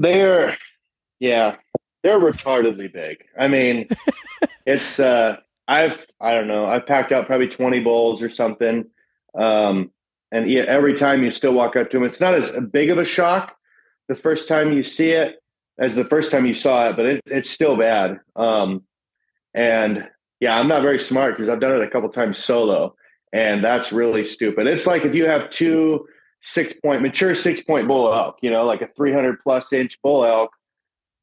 They're yeah, they're retardedly big. I mean, it's I don't know, I've packed out probably 20 bowls or something. Um, and yeah, every time you still walk up to them, it's not as big of a shock the first time you see it as the first time you saw it, but it's still bad. And yeah, I'm not very smart because I've done it a couple times solo, and that's really stupid. It's like if you have two 6 point mature 6 point bull elk, like a 300 plus inch bull elk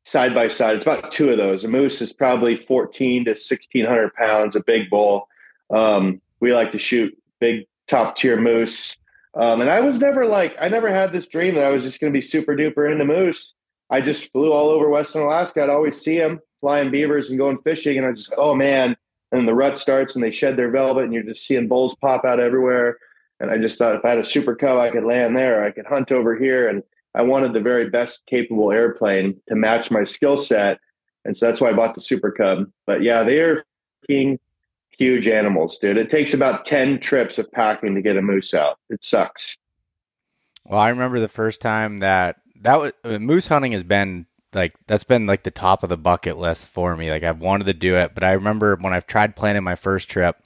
side by side. It's about two of those. A moose is probably 14 to 1,600 pounds, a big bull. We like to shoot big top tier moose. And I was never I never had this dream that I was just going to be super duper into moose. I just flew all over Western Alaska. I'd always see them flying beavers and going fishing. And I just, oh man. And the rut starts and they shed their velvet and you're just seeing bulls pop out everywhere. And I just thought if I had a super cub, I could land there. I could hunt over here. And I wanted the very best capable airplane to match my skill set. And so that's why I bought the Super Cub. But yeah, they are huge animals, dude. It takes about 10 trips of packing to get a moose out. It sucks. Well, I remember the first time that was moose hunting has been that's been like the top of the bucket list for me. Like I've wanted to do it, but I remember when I've tried planning my first trip,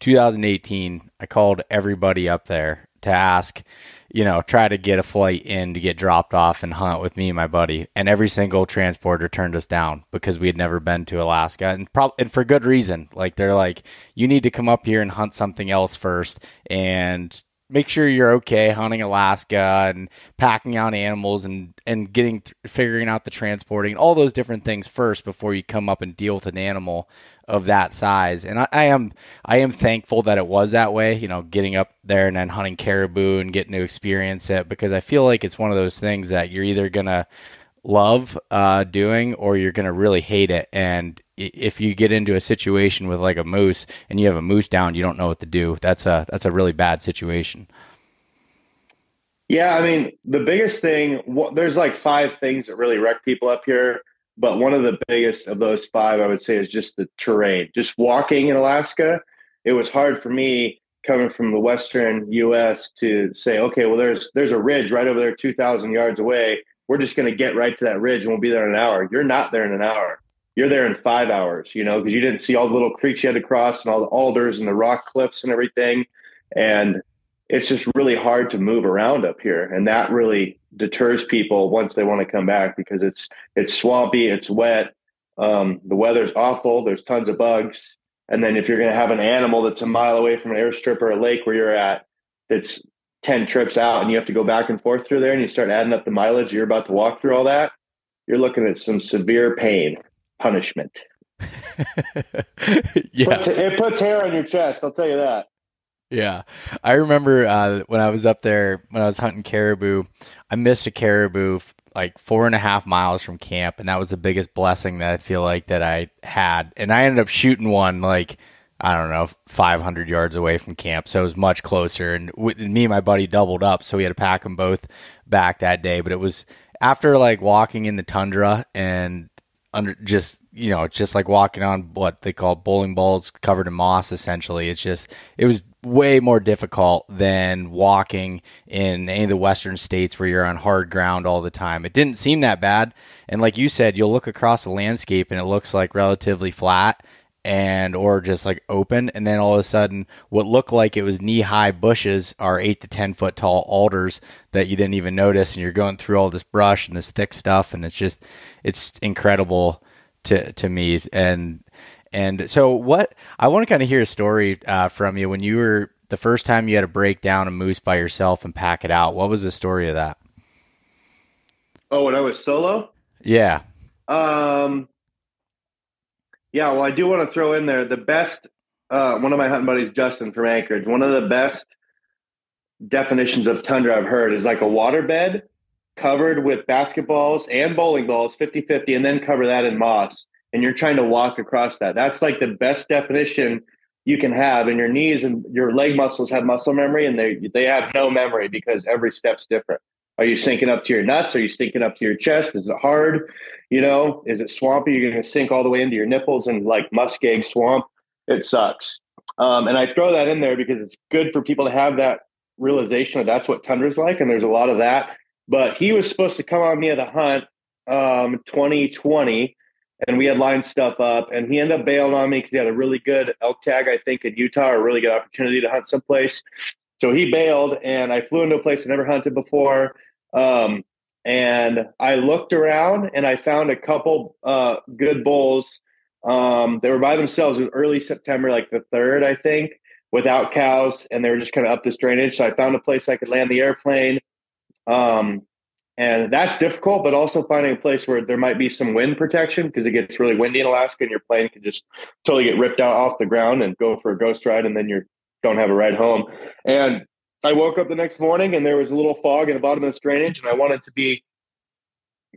2018, I called everybody up there to ask, try to get a flight in to get dropped off and hunt with me and my buddy. And every single transporter turned us down because we had never been to Alaska, and for good reason. Like they're like, you need to come up here and hunt something else first and make sure you're okay hunting Alaska and packing out animals and figuring out the transporting, all those different things first before you come up and deal with an animal of that size. And I am thankful that it was that way, getting up there and then hunting caribou and getting to experience it, because I feel like it's one of those things that you're either going to love doing or you're going to really hate it. And if you get into a situation with like a moose and you have a moose down, you don't know what to do. That's a really bad situation. Yeah, I mean, the biggest thing, there's like five things that really wreck people up here. But one of the biggest of those five, I would say, is just the terrain. Just walking in Alaska, it was hard for me coming from the Western US to say, okay, well, there's a ridge right over there, 2,000 yards away. We're just going to get right to that ridge and we'll be there in an hour. You're not there in an hour. You're there in 5 hours, because you didn't see all the little creeks you had to cross and all the alders and the rock cliffs and everything. And it's just really hard to move around up here. And that really deters people once they want to come back because it's swampy, it's wet, the weather's awful, there's tons of bugs. And then if you're going to have an animal that's a mile away from an airstrip or a lake where you're at, that's 10 trips out and you have to go back and forth through there and you start adding up the mileage, you're about to walk through all that, you're looking at some severe pain, punishment. Yeah. It puts hair on your chest, I'll tell you that. Yeah. I remember when I was up there, when I was hunting caribou, I missed a caribou like 4.5 miles from camp. And that was the biggest blessing that I feel like that I had. And I ended up shooting one like, I don't know, 500 yards away from camp. So it was much closer. And me and my buddy doubled up. So we had to pack them both back that day. But it was after like walking in the tundra and under it's just like walking on what they call bowling balls covered in moss. Essentially, it was way more difficult than walking in any of the western states where you're on hard ground all the time. It didn't seem that bad, and like you said, you'll look across the landscape and it looks like relatively flat and or just like open, and then all of a sudden what looked like it was knee-high bushes are 8 to 10 foot tall alders that you didn't even notice, and you're going through all this brush and this thick stuff, and it's incredible to me. And so what I want to kind of hear a story from you when you were the first time you had to break down a moose by yourself and pack it out. What was the story of that? Oh, when I was solo? Yeah. Um, Yeah, well, I do want to throw in there the best. One of my hunting buddies, Justin from Anchorage, one of the best definitions of tundra I've heard is like a waterbed covered with basketballs and bowling balls, 50-50, and then cover that in moss. And you're trying to walk across that. That's like the best definition you can have. And your knees and your leg muscles have muscle memory, and they have no memory because every step's different. Are you sinking up to your nuts? Are you sinking up to your chest? Is it hard? Is it swampy? You're going to sink all the way into your nipples and like muskeg swamp. It sucks. And I throw that in there because it's good for people to have that realization of that's what tundra's like. And there's a lot of that. But he was supposed to come on me at the hunt 2020, and we had lined stuff up, and he ended up bailing on me because he had a really good elk tag, I think, in Utah, a really good opportunity to hunt someplace. So he bailed, and I flew into a place I never hunted before. Um, and I looked around, and I found a couple good bulls. They were by themselves. It was early September, like the 3rd, I think, without cows, and they were just kind of up this drainage. So I found a place I could land the airplane. Um, and that's difficult, but also finding a place where there might be some wind protection because it gets really windy in Alaska and your plane can just totally get ripped out off the ground and go for a ghost ride, and then you don't have a ride home. And I woke up the next morning and there was a little fog in the bottom of this drainage, and I wanted to be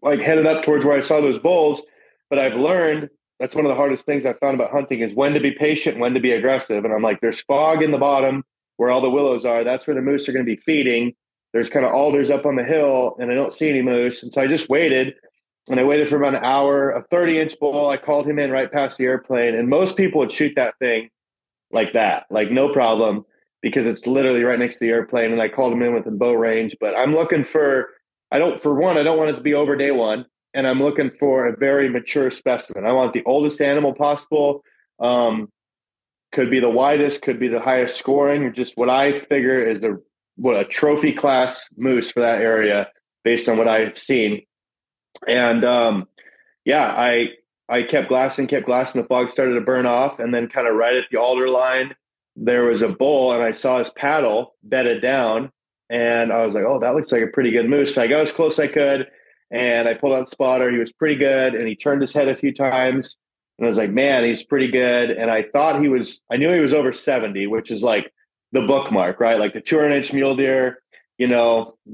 like headed up towards where I saw those bulls. But I've learned that's one of the hardest things I found about hunting is when to be patient, when to be aggressive. And I'm like, there's fog in the bottom where all the willows are. That's where the moose are going to be feeding. There's kind of alders up on the hill, and I don't see any moose. And so I just waited, and I waited for about an hour. A 30-inch bull, I called him in right past the airplane, and most people would shoot that thing like that, like no problem, because it's literally right next to the airplane. And I called him in within bow range. But I'm looking for, I don't, for one, I don't want it to be over day one. And I'm looking for a very mature specimen. I want the oldest animal possible. Could be the widest, could be the highest scoring, or just what I figure is a trophy class moose for that area based on what I've seen. And yeah, I kept glassing. The fog started to burn off, and then kind of right at the alder line, there was a bull, and I saw his paddle bedded down, and I was like, oh, that looks like a pretty good moose. So I got as close as I could, and I pulled out the spotter. He was pretty good, and he turned his head a few times, and I was like, man, he's pretty good. And I knew he was over 70, which is like the bookmark, right? Like the 200-inch mule deer, the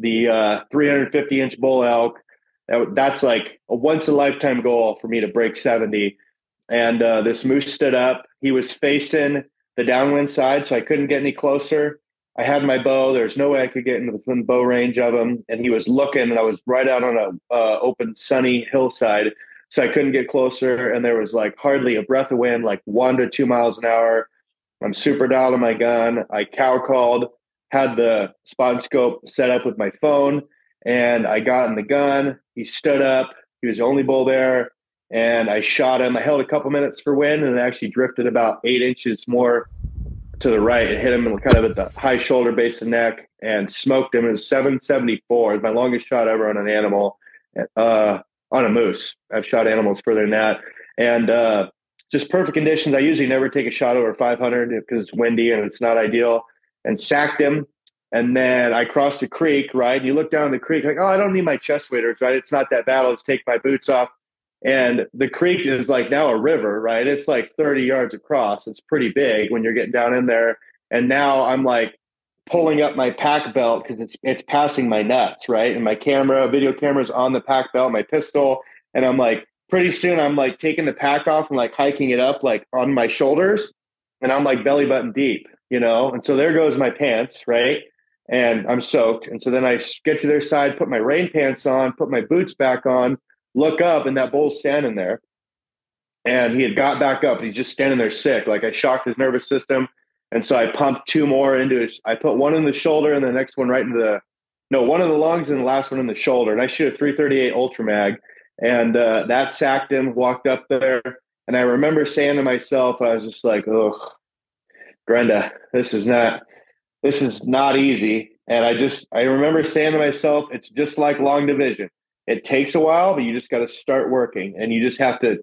350-inch bull elk. That's like a once in a lifetime goal for me to break 70. And this moose stood up. He was facing the downwind side, so I couldn't get any closer. I had my bow. There's no way I could get into within bow range of him. And he was looking, and I was right out on a open, sunny hillside, so I couldn't get closer. And there was like hardly a breath of wind, like 1 to 2 miles an hour. I'm super dialed on my gun. I cow called, had the spot and scope set up with my phone, and I got in the gun. He stood up. He was the only bull there, and I shot him. I held a couple minutes for wind, and it actually drifted about 8 inches more to the right. It hit him kind of at the high shoulder, base of neck, and smoked him. It was 774. It was my longest shot ever on an animal, on a moose. I've shot animals further than that. And just perfect conditions. I usually never take a shot over 500 because it's windy and it's not ideal. And sacked him. And then I crossed the creek, right? And you look down the creek, like, oh, I don't need my chest waders, right? It's not that bad. I'll just take my boots off. And the creek is like now a river, right? It's like 30 yards across. It's pretty big when you're getting down in there. And now I'm like pulling up my pack belt because it's passing my nuts, right? And my video camera's on the pack belt, my pistol. And I'm like, pretty soon I'm like taking the pack off and like hiking it up like on my shoulders. And I'm like belly button deep, And so there goes my pants, right? And I'm soaked. And so then I get to their side, put my rain pants on, put my boots back on, look up, and that bull's standing there. And he had got back up, and he's just standing there sick. Like I shocked his nervous system. And so I pumped 2 more I put one in the shoulder and the next one right into one in the lungs and the last one in the shoulder. And I shoot a 338 Ultra Mag. And that sacked him, walked up there. And I remember saying to myself, I was just like, oh, Grenda, this is not easy. And I remember saying to myself, it's just like long division. It takes a while, but you just got to start working, and you just have to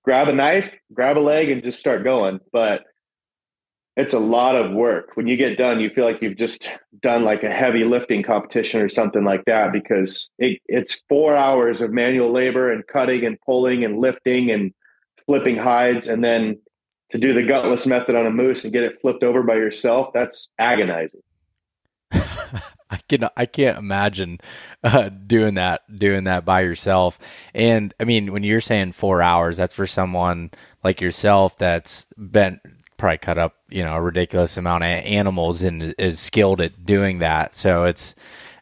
grab a knife, grab a leg, and just start going. But it's a lot of work. When you get done, you feel like you've just done like a heavy lifting competition or something like that, because it's 4 hours of manual labor and cutting and pulling and lifting and flipping hides. And then to do the gutless method on a moose and get it flipped over by yourself, that's agonizing. I can't imagine doing that by yourself. And I mean, when you're saying 4 hours, that's for someone like yourself that's been probably cut up, a ridiculous amount of animals and is skilled at doing that. So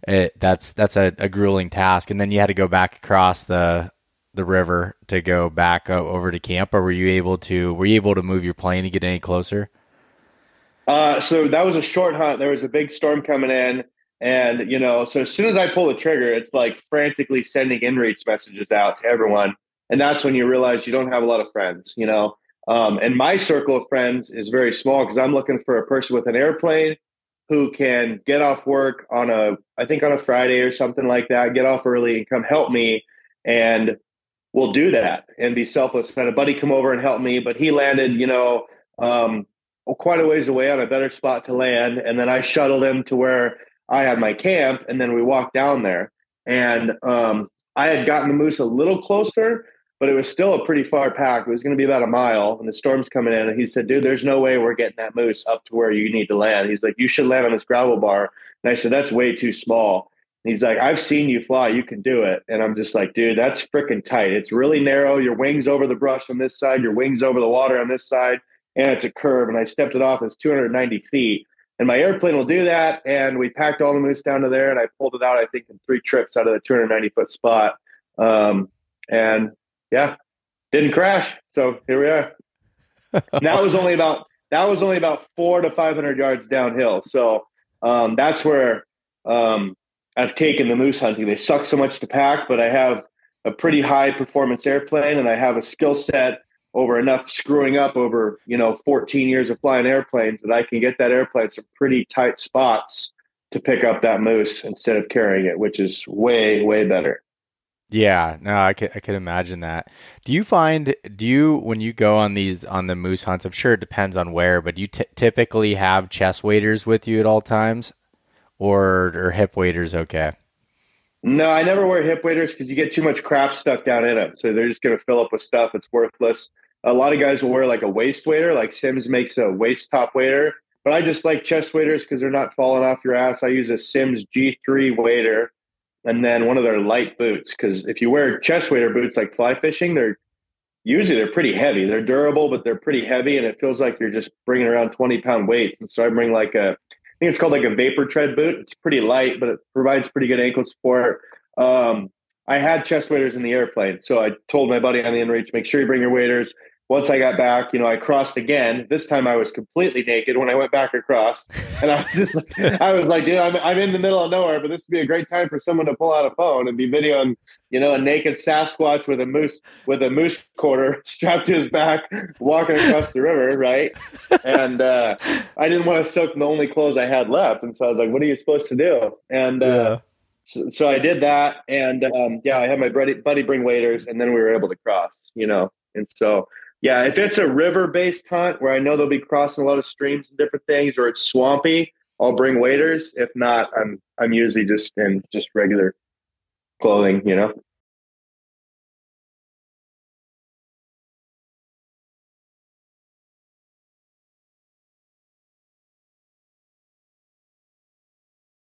that's a grueling task. And then you had to go back across the river to go back over to camp, or were you able to move your plane to get any closer? So that was a short hunt. There was a big storm coming in, And, so as soon as I pull the trigger, it's like frantically sending inReach messages out to everyone. And that's when you realize you don't have a lot of friends. And my circle of friends is very small because I'm looking for a person with an airplane who can get off work I think on a Friday or something like that, get off early and come help me. And we'll do that and be selfless. I had a buddy come over and help me, but he landed, um, quite a ways away on a better spot to land. And then I shuttled him to where I had my camp, and then we walked down there. And I had gotten the moose a little closer, but it was still a pretty far pack. It was going to be about a mile, and the storm's coming in. And he said, "Dude, there's no way we're getting that moose up to where you need to land." He's like, "You should land on this gravel bar." And I said, "That's way too small." And he's like, "I've seen you fly. You can do it." And I'm just like, "Dude, that's freaking tight. It's really narrow. Your wings over the brush on this side, your wings over the water on this side, and it's a curve." And I stepped it off. It's 290 feet. And my airplane will do that. And we packed all the moose down to there, and I pulled it out, I think, in 3 trips out of the 290-foot spot. And yeah, didn't crash. So here we are. And that was only about 400 to 500 yards downhill. So that's where I've taken the moose hunting. They suck so much to pack, but I have a pretty high performance airplane, and I have a skill set over enough screwing up over 14 years of flying airplanes that I can get that airplane some pretty tight spots to pick up that moose instead of carrying it, which is way, way better. Yeah, no, I could imagine that. When you go on the moose hunts, I'm sure it depends on where, but do you typically have chest waders with you at all times, or hip waders okay? No, I never wear hip waders because you get too much crap stuck down in them. So they're just going to fill up with stuff. It's worthless. A lot of guys will wear like a waist wader, like Sims makes a waist top wader. But I just like chest waders because they're not falling off your ass. I use a Sims G3 wader and then one of their light boots. Because if you wear chest wader boots like fly fishing, they're pretty heavy. They're durable, but they're pretty heavy, and it feels like you're just bringing around 20-pound weights. And so I bring I think it's called like a vapor tread boot. It's pretty light, but it provides pretty good ankle support. I had chest waders in the airplane, so I told my buddy on the inReach, make sure you bring your waders. Once I got back, I crossed again. This time I was completely naked when I went back across, and I was like, dude, I'm in the middle of nowhere, but this would be a great time for someone to pull out a phone and be videoing, a naked Sasquatch with a moose quarter strapped to his back, walking across the river, right? And I didn't want to soak the only clothes I had left, and so I was like, what are you supposed to do? And Yeah. so I did that, and yeah, I had my buddy bring waders, and then we were able to cross. And so yeah, if it's a river-based hunt where I know they'll be crossing a lot of streams and different things, or it's swampy, I'll bring waders. If not, I'm usually just in just regular clothing.